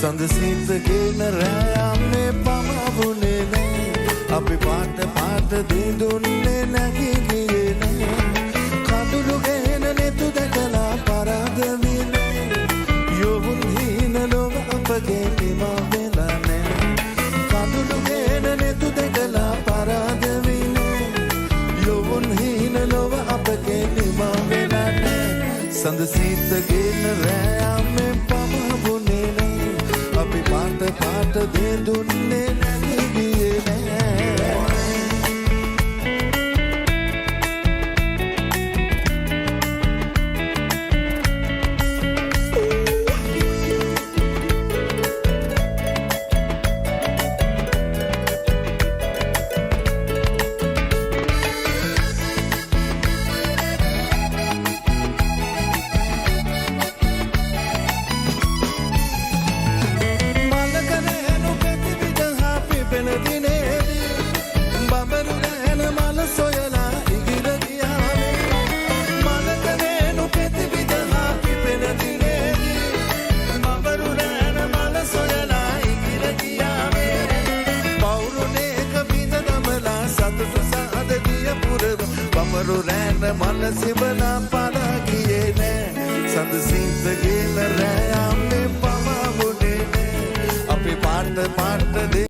සඳ සීතගෙන රැයන්නේ පමවුනේ නෑ අපි පාට පාට දෙදුන්නේ නැගී ගියේ නෑ කඳුළු ගෙන නෙතු දැකලා පරාද විනේ යොවුන් හීන ලොව අපගේ නිමා වෙලා නෑ කඳුළු ගෙන නෙතු දැකලා පරාද විනේ යොවුන් හීන ලොව අපගේ නිමා වෙලා නෑ සඳ සීතගෙන රැයන්නේ පමවුනේ නෑ අපි පාට පාට දෙදුන්නේ නැගී ගියේ නෑ මන සිබලා පලා ගියේ නෑ සඳ සීතගෙන රැයන්නේ පමවුනේ නෑ අපි පාට පාට